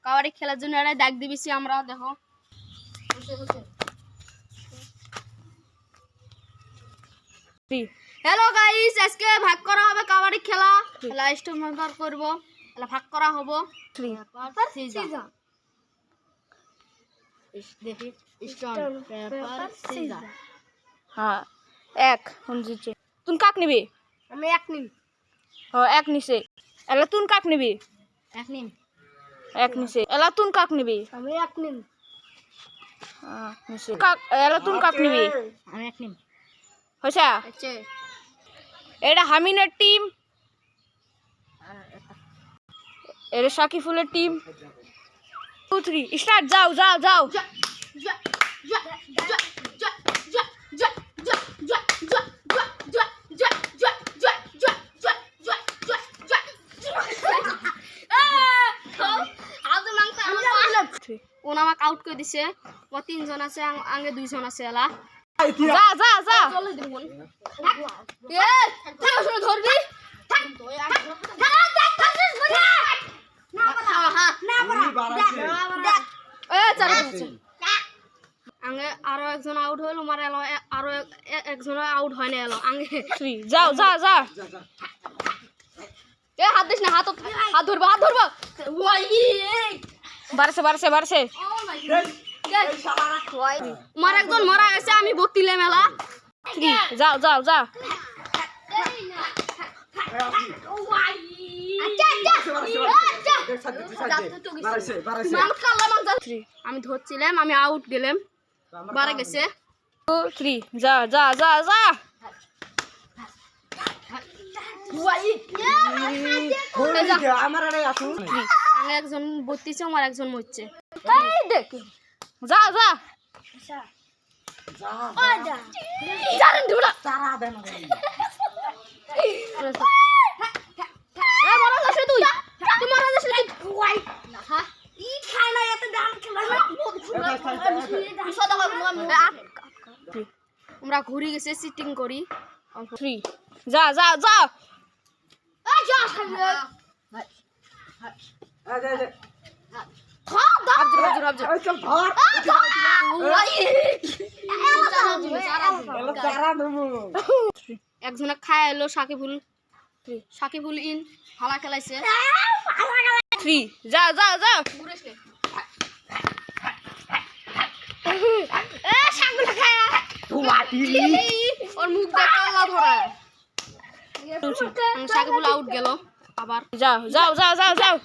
কাবাডি খেলার জন্য এটা ডাক দিবিছি আমরা দেখো হ্যালো গাইস আজকে ভাগ করা হবে কাবাডি খেলা লাস্ট মেম্বার করব তাহলে ভাগ করা হবে 3 দেখি স্টোন পেপার সিজার হ্যাঁ এক হুনজিছে তুই কাক নিবি আমি এক নিম এক নিছে এলা তুই কাক নিবি এক নিম এক নিছে এলা তুই কাক নিবি আমি এক নিম নিছে কাক এলা তুই কাক নিবি আমি এক নিম হইছে আচ্ছা এটা হামিনের টিম এটা সাকিফুলের টিম 2 3 স্টার্ট যাও যাও যাও ওনা আমাকে আউট করে দিছে ও 3 জন আছে আগে 2 জন আছে এলা যা যা যা চলে দিন বল এ তুই শুনে ধরবি আগে আরো একজন আউট হইল মার এলো আরো একজন আউট হয় না এলো আগে 3 যাও যা যা এ হাত দিস না হাত ধরবা বাড়ছে বাড়ছে বাড়ছে মার একজন মারা গেছে আমি বত্তিলে মেলা 3 যাও যাও যা আমি ধরছিলাম আমি আউট গেলাম বারে গেছে 2 3 যা যা যা যা আমি একজন বত্তিছে আমার একজন মরছে যা যা আমরা ঘুরি গেছে সিটিং করি 3 যা যা যা একজনে খায় এলো সাকিবুল ইন হালা খেলাইছে 3 যা যা যা ওর মুখ দেখে ধরা সাকিবুল আউট গেল আবার যাও যাও যাও যাও যাও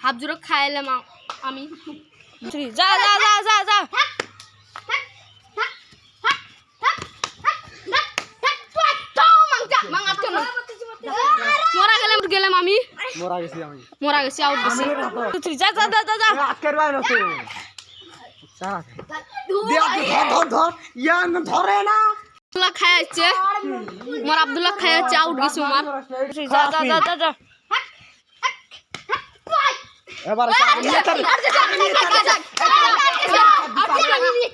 হাফ জোরে খাইলাম আমি 3 যা যা যা যা যা গেলাম আমি মরা গেছি আউট গেছি 3 যা যা যা যা যা আব্দুল্লাহ খাইছে মোর আব্দুল্লাহ খাইছে আউট গেছি আমার যা যা যা যা যা এবার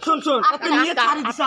শুন শুন আপনি নিয়ে ছাড়ি দিছ